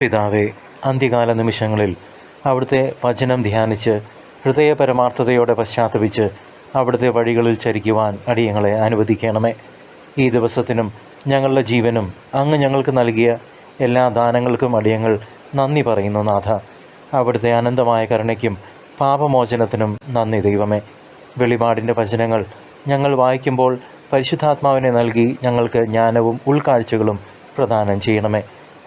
പിതാവേ, അന്ത്യകാല നിമിഷങ്ങളിൽ അവിടുത്തെ വചനം ധ്യാനിച്ച് ഹൃദയപരമാർത്ഥതയോടെ പശ്ചാത്തപിച്ച് അവിടുത്തെ വഴികളിൽ ചരിക്കുവാൻ അടിയങ്ങളെ അനുവദിക്കണമേ. ഈ ദിവസത്തിനും ഞങ്ങളുടെ ജീവനും അങ്ങ് ഞങ്ങൾക്ക് നൽകിയ എല്ലാ ദാനങ്ങൾക്കും അടിയങ്ങൾ നന്ദി പറയുന്നു നാഥ. അവിടുത്തെ അനന്തമായ കരുണയ്ക്കും പാപമോചനത്തിനും നന്ദി ദൈവമേ. വെളിപാടിൻ്റെ വചനങ്ങൾ ഞങ്ങൾ വായിക്കുമ്പോൾ പരിശുദ്ധാത്മാവിനെ നൽകി ഞങ്ങൾക്ക് ജ്ഞാനവും ഉൾക്കാഴ്ചകളും പ്രദാനം ചെയ്യണമേ.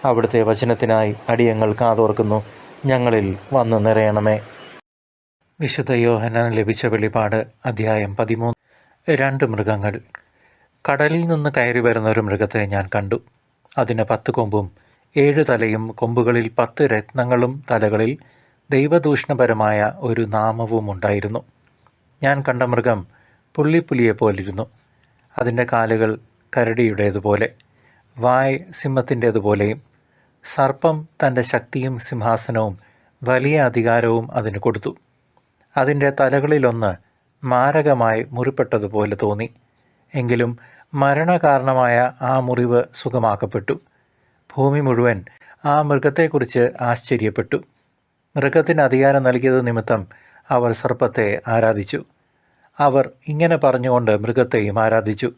അവിടുത്തെ വചനത്തിനായി അടിയങ്ങൾ കാതോർക്കുന്നു. ഞങ്ങളിൽ വന്നു നിറയണമേ. വിശുദ്ധ യോഹന്നാൻ ലഭിച്ച വെളിപാട് അധ്യായം 13. 2 മൃഗങ്ങൾ. കടലിൽ നിന്ന് കയറി വരുന്ന ഒരു മൃഗത്തെ ഞാൻ കണ്ടു. അതിന് 10 കൊമ്പും 7 തലയും, കൊമ്പുകളിൽ 10 രത്നങ്ങളും, തലകളിൽ ദൈവദൂഷണപരമായ ഒരു നാമവും ഉണ്ടായിരുന്നു. ഞാൻ കണ്ട മൃഗം പുള്ളിപ്പുലിയെപ്പോലിരുന്നു. അതിൻ്റെ കാലുകൾ കരടിയുടേതുപോലെ, വായ് സിംഹത്തിൻ്റേതുപോലെയും. സർപ്പം തൻ്റെ ശക്തിയും സിംഹാസനവും വലിയ അധികാരവും അതിന് കൊടുത്തു. അതിൻ്റെ തലകളിലൊന്ന് മാരകമായി മുറിപ്പെട്ടതുപോലെ തോന്നി. എങ്കിലും മരണകാരണമായ ആ മുറിവ് സുഖമാക്കപ്പെട്ടു. ഭൂമി മുഴുവൻ ആ മൃഗത്തെക്കുറിച്ച് ആശ്ചര്യപ്പെട്ടു. മൃഗത്തിന് അധികാരം നൽകിയത് നിമിത്തം അവർ സർപ്പത്തെ ആരാധിച്ചു. അവർ ഇങ്ങനെ പറഞ്ഞുകൊണ്ട് മൃഗത്തെയും ആരാധിച്ചു: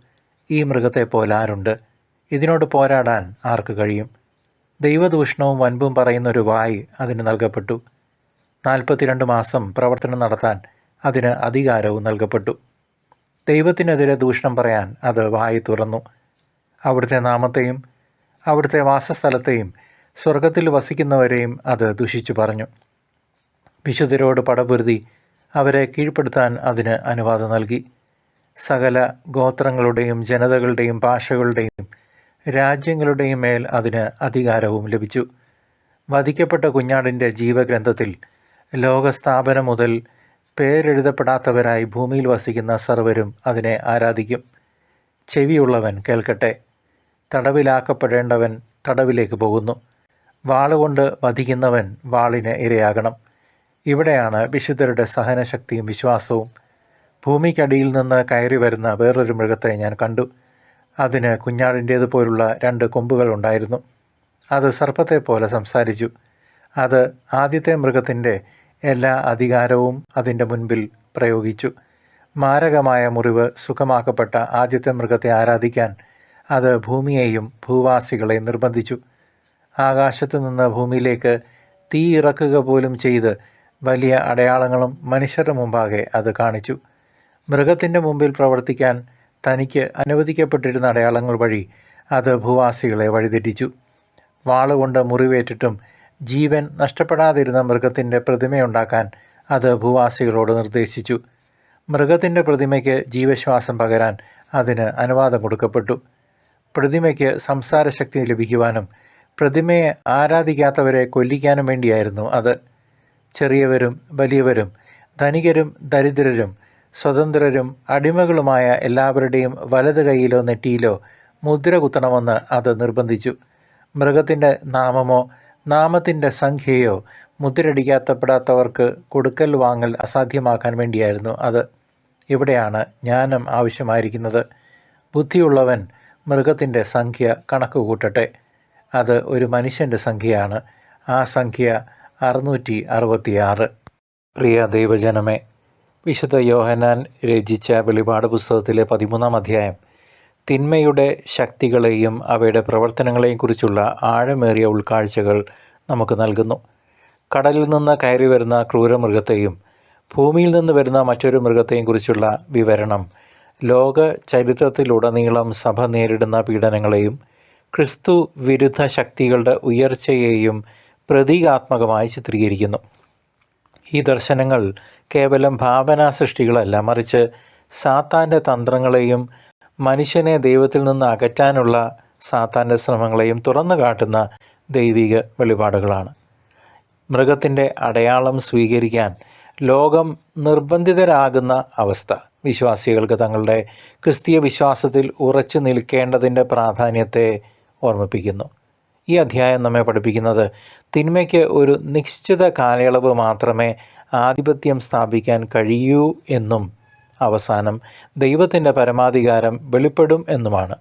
ഈ മൃഗത്തെപ്പോലെ ആരുണ്ട്? ഇതിനോട് പോരാടാൻ ആർക്ക് കഴിയും? ദൈവദൂഷണവും വൻപും പറയുന്നൊരു വായ് അതിന് നൽകപ്പെട്ടു. 42 മാസം പ്രവർത്തനം നടത്താൻ അതിന് അധികാരവും നൽകപ്പെട്ടു. ദൈവത്തിനെതിരെ ദൂഷണം പറയാൻ അത് വായ് തുറന്നു. അവിടുത്തെ നാമത്തെയും അവിടുത്തെ വാസസ്ഥലത്തെയും സ്വർഗത്തിൽ വസിക്കുന്നവരെയും അത് ദുഷിച്ചു പറഞ്ഞു. വിശുദ്ധരോട് പടപൊരുതി അവരെ കീഴ്പ്പെടുത്താൻ അതിന് അനുവാദം നൽകി. സകല ഗോത്രങ്ങളുടെയും ജനതകളുടെയും ഭാഷകളുടെയും രാജ്യങ്ങളുടെയും മേൽ അതിന് അധികാരവും ലഭിച്ചു. വധിക്കപ്പെട്ട കുഞ്ഞാടിൻ്റെ ജീവഗ്രന്ഥത്തിൽ ലോകസ്ഥാപനം മുതൽ പേരെഴുതപ്പെടാത്തവരായി ഭൂമിയിൽ വസിക്കുന്ന സർവരും അതിനെ ആരാധിക്കും. ചെവിയുള്ളവൻ കേൾക്കട്ടെ. തടവിലാക്കപ്പെടേണ്ടവൻ തടവിലേക്ക് പോകുന്നു. വാളുകൊണ്ട് വധിക്കുന്നവൻ വാളിന് ഇരയാകണം. ഇവിടെയാണ് വിശുദ്ധരുടെ സഹനശക്തിയും വിശ്വാസവും. ഭൂമിക്കടിയിൽ നിന്ന് കയറി വരുന്ന വേറൊരു മൃഗത്തെ ഞാൻ കണ്ടു. അതിന് കുഞ്ഞാടിൻ്റേതുപോലുള്ള 2 കൊമ്പുകൾ ഉണ്ടായിരുന്നു. അത് സർപ്പത്തെപ്പോലെ സംസാരിച്ചു. അത് ആദ്യത്തെ മൃഗത്തിൻ്റെ എല്ലാ അധികാരവും അതിൻ്റെ മുൻപിൽ പ്രയോഗിച്ചു. മാരകമായ മുറിവ് സുഖമാക്കപ്പെട്ട ആദ്യത്തെ മൃഗത്തെ ആരാധിക്കാൻ അത് ഭൂമിയെയും ഭൂവാസികളെയും നിർബന്ധിച്ചു. ആകാശത്തു നിന്ന് ഭൂമിയിലേക്ക് തീ ഇറക്കുക പോലും ചെയ്ത് വലിയ അടയാളങ്ങളും മനുഷ്യരുടെ മുമ്പാകെ അത് കാണിച്ചു. മൃഗത്തിൻ്റെ മുമ്പിൽ പ്രവർത്തിക്കാൻ തനിക്ക് അനുവദിക്കപ്പെട്ടിരുന്ന അടയാളങ്ങൾ വഴി അത് ഭൂവാസികളെ വഴിതെറ്റിച്ചു. വാളുകൊണ്ട് മുറിവേറ്റിട്ടും ജീവൻ നഷ്ടപ്പെടാതിരുന്ന മൃഗത്തിൻ്റെ പ്രതിമയുണ്ടാക്കാൻ അത് ഭൂവാസികളോട് നിർദ്ദേശിച്ചു. മൃഗത്തിൻ്റെ പ്രതിമയ്ക്ക് ജീവശ്വാസം പകരാൻ അതിന് അനുവാദം കൊടുക്കപ്പെട്ടു. പ്രതിമയ്ക്ക് സംസാരശക്തി ലഭിക്കുവാനും പ്രതിമയെ ആരാധിക്കാത്തവരെ കൊല്ലിക്കാനും വേണ്ടിയായിരുന്നു അത്. ചെറിയവരും വലിയവരും, ധനികരും ദരിദ്രരും, സ്വതന്ത്രരും അടിമകളുമായ എല്ലാവരുടെയും വലത് കൈയിലോ നെറ്റിയിലോ മുദ്ര കുത്തണമെന്ന് അത് നിർബന്ധിച്ചു. മൃഗത്തിൻ്റെ നാമമോ നാമത്തിൻ്റെ സംഖ്യയോ മുദ്രടിക്കപ്പെടാത്തവർക്ക് കൊടുക്കൽ വാങ്ങൽ അസാധ്യമാക്കാൻ വേണ്ടിയായിരുന്നു അത്. ഇവിടെയാണ് ജ്ഞാനം ആവശ്യമായിരിക്കുന്നത്. ബുദ്ധിയുള്ളവൻ മൃഗത്തിൻ്റെ സംഖ്യ കണക്ക് കൂട്ടട്ടെ. അത് ഒരു മനുഷ്യൻ്റെ സംഖ്യയാണ്. ആ സംഖ്യ 666. പ്രിയ ദൈവജനമേ, വിശുദ്ധ യോഹന്നാൻ രചിച്ച വെളിപാട് പുസ്തകത്തിലെ 13-ാം അധ്യായം തിന്മയുടെ ശക്തികളെയും അവയുടെ പ്രവർത്തനങ്ങളെയും കുറിച്ചുള്ള ആഴമേറിയ ഉൾക്കാഴ്ചകൾ നമുക്ക് നൽകുന്നു. കടലിൽ നിന്ന് കയറി വരുന്ന ക്രൂരമൃഗത്തെയും ഭൂമിയിൽ നിന്ന് വരുന്ന മറ്റൊരു മൃഗത്തെയും കുറിച്ചുള്ള വിവരണം ലോക ചരിത്രത്തിലുടനീളം സഭ നേരിടുന്ന പീഡനങ്ങളെയും ക്രിസ്തു വിരുദ്ധ ശക്തികളുടെ ഉയർച്ചയെയും പ്രതീകാത്മകമായി ചിത്രീകരിക്കുന്നു. ഈ ദർശനങ്ങൾ കേവലം ഭാവനാ സൃഷ്ടികളല്ല, മറിച്ച് സാത്താൻ്റെ തന്ത്രങ്ങളെയും മനുഷ്യനെ ദൈവത്തിൽ നിന്ന് അകറ്റാനുള്ള സാത്താൻ്റെ ശ്രമങ്ങളെയും തുറന്നു കാട്ടുന്ന ദൈവിക വെളിപാടുകളാണ്. മൃഗത്തിൻ്റെ അടയാളം സ്വീകരിക്കാൻ ലോകം നിർബന്ധിതരാകുന്ന അവസ്ഥ വിശ്വാസികൾക്ക് തങ്ങളുടെ ക്രിസ്തീയ വിശ്വാസത്തിൽ ഉറച്ചു നിൽക്കേണ്ടതിൻ്റെ പ്രാധാന്യത്തെ ഓർമ്മിപ്പിക്കുന്നു. ഈ അധ്യായം നമ്മെ പഠിപ്പിക്കുന്നത് തിന്മയ്ക്ക് ഒരു നിശ്ചിത കാലയളവ് മാത്രമേ ആധിപത്യം സ്ഥാപിക്കാൻ കഴിയൂ എന്നും അവസാനം ദൈവത്തിൻ്റെ പരമാധികാരം വെളിപ്പെടും എന്നുമാണ്.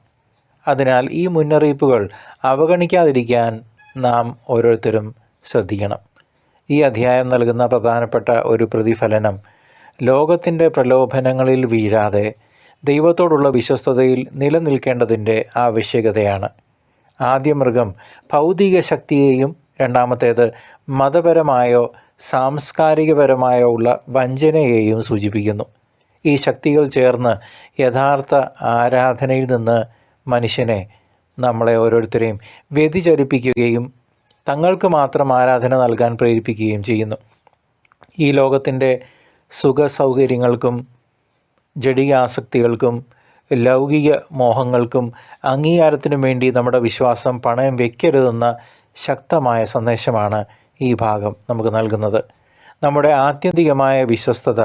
അതിനാൽ ഈ മുന്നറിയിപ്പുകൾ അവഗണിക്കാതിരിക്കാൻ നാം ഓരോരുത്തരും ശ്രദ്ധിക്കണം. ഈ അധ്യായം നൽകുന്ന പ്രധാനപ്പെട്ട ഒരു പ്രതിഫലനം ലോകത്തിൻ്റെ പ്രലോഭനങ്ങളിൽ വീഴാതെ ദൈവത്തോടുള്ള വിശ്വസ്തതയിൽ നിലനിൽക്കേണ്ടതിൻ്റെ ആവശ്യകതയാണ്. ആദ്യ മൃഗം ഭൗതിക ശക്തിയെയും രണ്ടാമത്തേത് മതപരമായോ സാംസ്കാരികപരമായോ ഉള്ള വഞ്ചനയെയും സൂചിപ്പിക്കുന്നു. ഈ ശക്തികൾ ചേർന്ന് യഥാർത്ഥ ആരാധനയിൽ നിന്ന് മനുഷ്യനെ, നമ്മളെ ഓരോരുത്തരെയും വ്യതിചലിപ്പിക്കുകയും തങ്ങൾക്ക് മാത്രം ആരാധന നൽകാൻ പ്രേരിപ്പിക്കുകയും ചെയ്യുന്നു. ഈ ലോകത്തിൻ്റെ സുഖസൗകര്യങ്ങൾക്കും ജഡികാസക്തികൾക്കും ലൗകിക മോഹങ്ങൾക്കും അംഗീകാരത്തിനും വേണ്ടി നമ്മുടെ വിശ്വാസം പണയം വയ്ക്കരുതെന്ന ശക്തമായ സന്ദേശമാണ് ഈ ഭാഗം നമുക്ക് നൽകുന്നത്. നമ്മുടെ ആത്യന്തികമായ വിശ്വസ്തത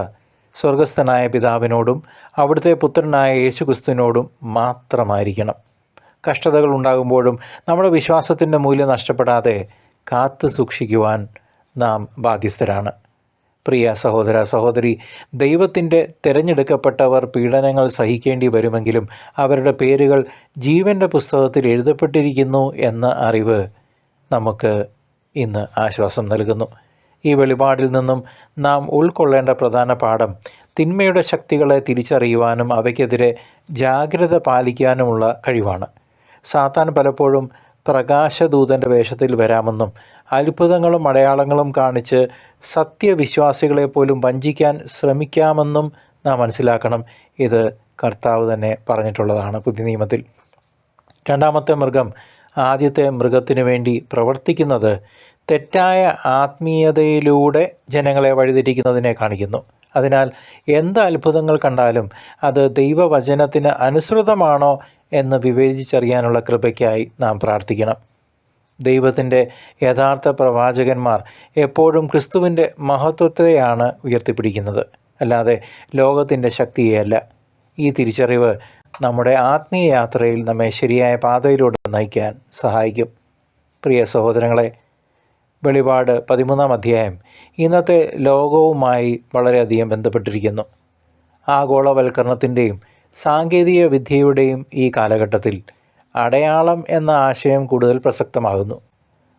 സ്വർഗസ്ഥനായ പിതാവിനോടും അവിടുത്തെ പുത്രനായ യേശുക്രിസ്തുവിനോടും മാത്രമായിരിക്കണം. കഷ്ടതകൾ ഉണ്ടാകുമ്പോഴും നമ്മുടെ വിശ്വാസത്തിൻ്റെ മൂല്യം നഷ്ടപ്പെടാതെ കാത്തു സൂക്ഷിക്കുവാൻ നാം ബാധ്യസ്ഥരാണ്. പ്രിയ സഹോദര സഹോദരി, ദൈവത്തിൻ്റെ തിരഞ്ഞെടുക്കപ്പെട്ടവർ പീഡനങ്ങൾ സഹിക്കേണ്ടി വരുമെങ്കിലും അവരുടെ പേരുകൾ ജീവൻ്റെ പുസ്തകത്തിൽ എഴുതപ്പെട്ടിരിക്കുന്നു എന്ന അറിവ് നമുക്ക് ഇന്ന് ആശ്വാസം നൽകുന്നു. ഈ വെളിപാടിൽ നിന്നും നാം ഉൾക്കൊള്ളേണ്ട പ്രധാന പാഠം തിന്മയുടെ ശക്തികളെ തിരിച്ചറിയുവാനും അവയ്ക്കെതിരെ ജാഗ്രത പാലിക്കാനുമുള്ള കഴിവാണ്. സാത്താൻ പലപ്പോഴും പ്രകാശദൂതൻ്റെ വേഷത്തിൽ വരാമെന്നും അത്ഭുതങ്ങളും അടയാളങ്ങളും കാണിച്ച് സത്യവിശ്വാസികളെ പോലും വഞ്ചിക്കാൻ ശ്രമിക്കാമെന്നും നാം മനസ്സിലാക്കണം. ഇത് കർത്താവ് തന്നെ പറഞ്ഞിട്ടുള്ളതാണ് പുതിയ നിയമത്തിൽ. രണ്ടാമത്തെ മൃഗം ആദ്യത്തെ മൃഗത്തിനു വേണ്ടി പ്രവർത്തിക്കുന്നത് തെറ്റായ ആത്മീയതയിലൂടെ ജനങ്ങളെ വഴിതിരിക്കുന്നതിനെ കാണിക്കുന്നു. അതിനാൽ എന്ത് അത്ഭുതങ്ങൾ കണ്ടാലും അത് ദൈവവചനത്തിന് അനുസൃതമാണോ എന്ന് വിവേചിച്ചറിയാനുള്ള കൃപയ്ക്കായി നാം പ്രാർത്ഥിക്കണം. ദൈവത്തിൻ്റെ യഥാർത്ഥ പ്രവാചകന്മാർ എപ്പോഴും ക്രിസ്തുവിൻ്റെ മഹത്വത്തെയാണ് ഉയർത്തിപ്പിടിക്കുന്നത്, അല്ലാതെ ലോകത്തിൻ്റെ ശക്തിയെയല്ല. ഈ തിരിച്ചറിവ് നമ്മുടെ ആത്മീയ യാത്രയിൽ നമ്മെ ശരിയായ പാതയിലൂടെ നയിക്കാൻ സഹായിക്കും. പ്രിയ സഹോദരങ്ങളെ, വെളിപാട് 13-ാം അധ്യായം ഇന്നത്തെ ലോകവുമായി വളരെയധികം ബന്ധപ്പെട്ടിരിക്കുന്നു. ആഗോളവൽക്കരണത്തിൻ്റെയും സാങ്കേതിക വിദ്യയുടെയും ഈ കാലഘട്ടത്തിൽ അടയാളം എന്ന ആശയം കൂടുതൽ പ്രസക്തമാകുന്നു.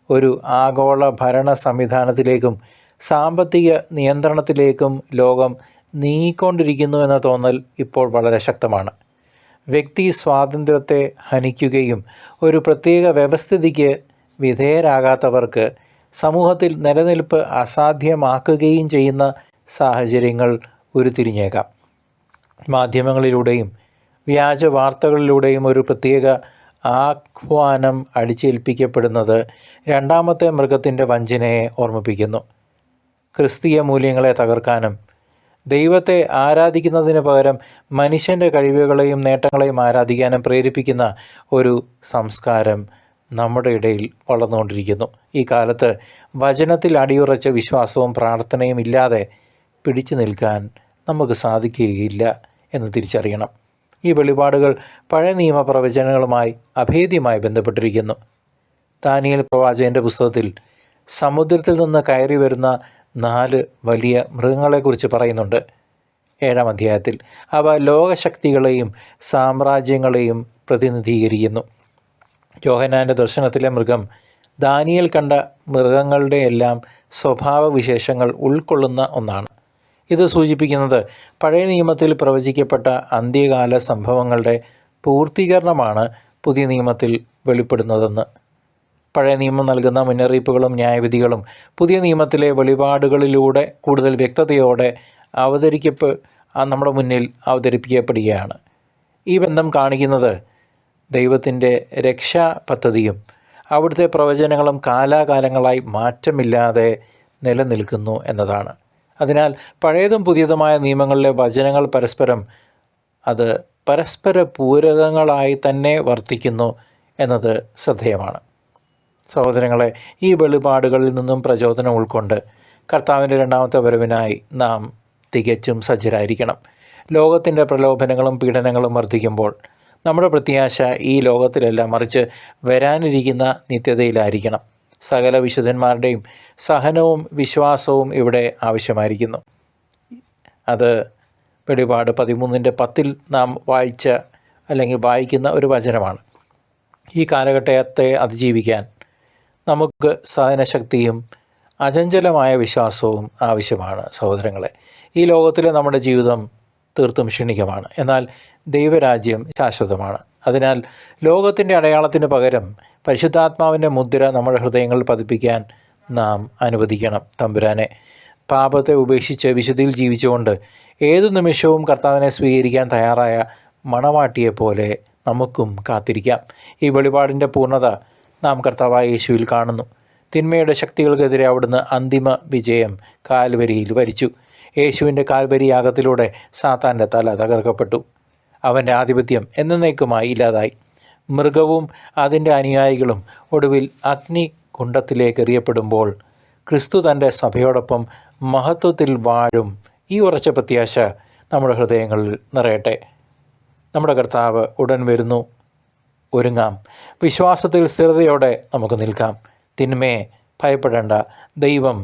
ഒരു ആഗോള ഭരണ സംവിധാനത്തിലേക്കും സാമ്പത്തിക നിയന്ത്രണത്തിലേക്കും ലോകം നീങ്ങിക്കൊണ്ടിരിക്കുന്നു എന്ന തോന്നൽ ഇപ്പോൾ വളരെ ശക്തമാണ്. വ്യക്തി സ്വാതന്ത്ര്യത്തെ ഹനിക്കുകയും ഒരു പ്രത്യേക വ്യവസ്ഥിതിക്ക് വിധേയരാകാത്തവർക്ക് സമൂഹത്തിൽ നിലനിൽപ്പ് അസാധ്യമാക്കുകയും ചെയ്യുന്ന സാഹചര്യങ്ങൾ ഉരുത്തിരിഞ്ഞേക്കാം. മാധ്യമങ്ങളിലൂടെയും വ്യാജ വാർത്തകളിലൂടെയും ഒരു പ്രത്യേക ആഹ്വാനം അടിച്ചേൽപ്പിക്കപ്പെടുന്നത് രണ്ടാമത്തെ മൃഗത്തിൻ്റെ വഞ്ചനയെ ഓർമ്മിപ്പിക്കുന്നു. ക്രിസ്തീയ മൂല്യങ്ങളെ തകർക്കാനും ദൈവത്തെ ആരാധിക്കുന്നതിന് പകരം മനുഷ്യൻ്റെ കഴിവുകളെയും നേട്ടങ്ങളെയും ആരാധിക്കാനും പ്രേരിപ്പിക്കുന്ന ഒരു സംസ്കാരം നമ്മുടെ ഇടയിൽ വളർന്നുകൊണ്ടിരിക്കുന്നു. ഈ കാലത്ത് വചനത്തിൽ അടിയുറച്ച വിശ്വാസവും പ്രാർത്ഥനയും ഇല്ലാതെ പിടിച്ചു നിൽക്കാൻ നമുക്ക് സാധിക്കുകയില്ല എന്ന് തിരിച്ചറിയണം. ഈ വെളിപാടുകൾ പഴയ നിയമ പ്രവചനങ്ങളുമായി അഭേദ്യമായി ബന്ധപ്പെട്ടിരിക്കുന്നു. ദാനിയേൽ പ്രവാചകൻ്റെ പുസ്തകത്തിൽ സമുദ്രത്തിൽ നിന്ന് കയറി വരുന്ന 4 വലിയ മൃഗങ്ങളെക്കുറിച്ച് പറയുന്നുണ്ട്. 7-ാം അധ്യായത്തിൽ അവ ലോകശക്തികളെയും സാമ്രാജ്യങ്ങളെയും പ്രതിനിധീകരിക്കുന്നു. യോഹന്നാൻ്റെ ദർശനത്തിലെ മൃഗം ദാനിയേൽ കണ്ട മൃഗങ്ങളുടെ എല്ലാം സ്വഭാവവിശേഷങ്ങൾ ഉൾക്കൊള്ളുന്ന ഒന്നാണ്. ഇത് സൂചിപ്പിക്കുന്നത് പഴയ നിയമത്തിൽ പ്രവചിക്കപ്പെട്ട അന്ത്യകാല സംഭവങ്ങളുടെ പൂർത്തീകരണമാണ് പുതിയ നിയമത്തിൽ വെളിപ്പെടുന്നതെന്ന്. പഴയ നിയമം നൽകുന്ന മുന്നറിയിപ്പുകളും ന്യായവിധികളും പുതിയ നിയമത്തിലെ വെളിപാടുകളിലൂടെ കൂടുതൽ വ്യക്തതയോടെ നമ്മുടെ മുന്നിൽ അവതരിപ്പിക്കപ്പെടുകയാണ്. ഈ ബന്ധം കാണിക്കുന്നത് ദൈവത്തിൻ്റെ രക്ഷാ പദ്ധതിയും അവിടുത്തെ പ്രവചനങ്ങളും കാലാകാലങ്ങളായി മാറ്റമില്ലാതെ നിലനിൽക്കുന്നു എന്നതാണ്. അതിനാൽ പഴയതും പുതിയതുമായ നിയമങ്ങളിലെ വചനങ്ങൾ പരസ്പര പൂരകങ്ങളായി തന്നെ വർത്തിക്കുന്നു എന്നത് ശ്രദ്ധേയമാണ്. സഹോദരങ്ങളെ, ഈ വെളിപാടുകളിൽ നിന്നും പ്രചോദനം ഉൾക്കൊണ്ട് കർത്താവിൻ്റെ രണ്ടാമത്തെ വരവിനായി നാം തികച്ചും സജ്ജരായിരിക്കണം. ലോകത്തിൻ്റെ പ്രലോഭനങ്ങളും പീഡനങ്ങളും വർദ്ധിക്കുമ്പോൾ നമ്മുടെ പ്രത്യാശ ഈ ലോകത്തിലല്ല, മറിച്ച് വരാനിരിക്കുന്ന നിത്യതയിലായിരിക്കണം. സകല വിശുദ്ധന്മാരുടെയും സഹനവും വിശ്വാസവും ഇവിടെ ആവശ്യമായിരിക്കുന്നു. അത് വെളിപാട് 13-10 നാം വായിക്കുന്ന ഒരു വചനമാണ്. ഈ കാലഘട്ടത്തെ അതിജീവിക്കാൻ നമുക്ക് സഹനശക്തിയും അചഞ്ചലമായ വിശ്വാസവും ആവശ്യമാണ് സഹോദരങ്ങളെ. ഈ ലോകത്തിലെ നമ്മുടെ ജീവിതം തീർത്തും ക്ഷണികമാണ്, എന്നാൽ ദൈവരാജ്യം ശാശ്വതമാണ്. അതിനാൽ ലോകത്തിൻ്റെ അടയാളത്തിന് പകരം പരിശുദ്ധാത്മാവിൻ്റെ മുദ്ര നമ്മുടെ ഹൃദയങ്ങളിൽ പതിപ്പിക്കാൻ നാം അനുവദിക്കണം തമ്പുരാനെ. പാപത്തെ ഉപേക്ഷിച്ച് വിശുദ്ധിയിൽ ജീവിച്ചുകൊണ്ട് ഏതു നിമിഷവും കർത്താവിനെ സ്വീകരിക്കാൻ തയ്യാറായ മണവാട്ടിയെപ്പോലെ നമുക്കും കാത്തിരിക്കാം. ഈ വെളിപാടിൻ്റെ പൂർണ്ണത നാം കർത്താവായ യേശുവിൽ കാണുന്നു. തിന്മയുടെ ശക്തികൾക്കെതിരെ അവിടുന്ന് അന്തിമ വിജയം കാൽവരിയിൽ വരിച്ചു. യേശുവിൻ്റെ കാൽവരി യാഗത്തിലൂടെ സാത്താൻ്റെ തല തകർക്കപ്പെട്ടു. അവൻ്റെ ആധിപത്യം എന്നേക്കുമായി ഇല്ലാതായി. മൃഗവും അതിൻ്റെ അനുയായികളും ഒടുവിൽ അഗ്നികുണ്ഡത്തിലേക്ക് എറിയപ്പെടുമ്പോൾ ക്രിസ്തു തൻ്റെ സഭയോടൊപ്പം മഹത്വത്തിൽ വാഴും. ഈ ഉറച്ച പ്രത്യാശ നമ്മുടെ ഹൃദയങ്ങളിൽ നിറയട്ടെ. നമ്മുടെ കർത്താവ് ഉടൻ വരുന്നു. ഒരുങ്ങാം. വിശ്വാസത്തിൽ സ്ഥിരതയോടെ നമുക്ക് നിൽക്കാം. തിന്മയെ ഭയപ്പെടേണ്ട. ദൈവം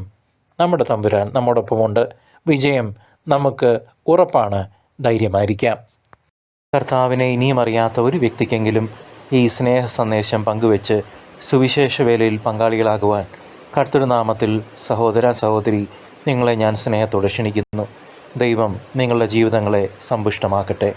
നമ്മുടെ തമ്പുരാൻ നമ്മോടൊപ്പമുണ്ട്. വിജയം നമുക്ക് ഉറപ്പാണ്. ധൈര്യമായിരിക്കാം. കർത്താവിനെ ഇനിയും അറിയാത്ത ഒരു വ്യക്തിക്കെങ്കിലും ഈ സ്നേഹ സന്ദേശം പങ്കുവെച്ച് സുവിശേഷ വേലയിൽ പങ്കാളികളാകുവാൻ കർത്തൃനാമത്തിൽ സഹോദര സഹോദരി നിങ്ങളെ ഞാൻ സ്നേഹത്തോടെ ക്ഷണിക്കുന്നു. ദൈവം നിങ്ങളുടെ ജീവിതങ്ങളെ സമ്പുഷ്ടമാക്കട്ടെ.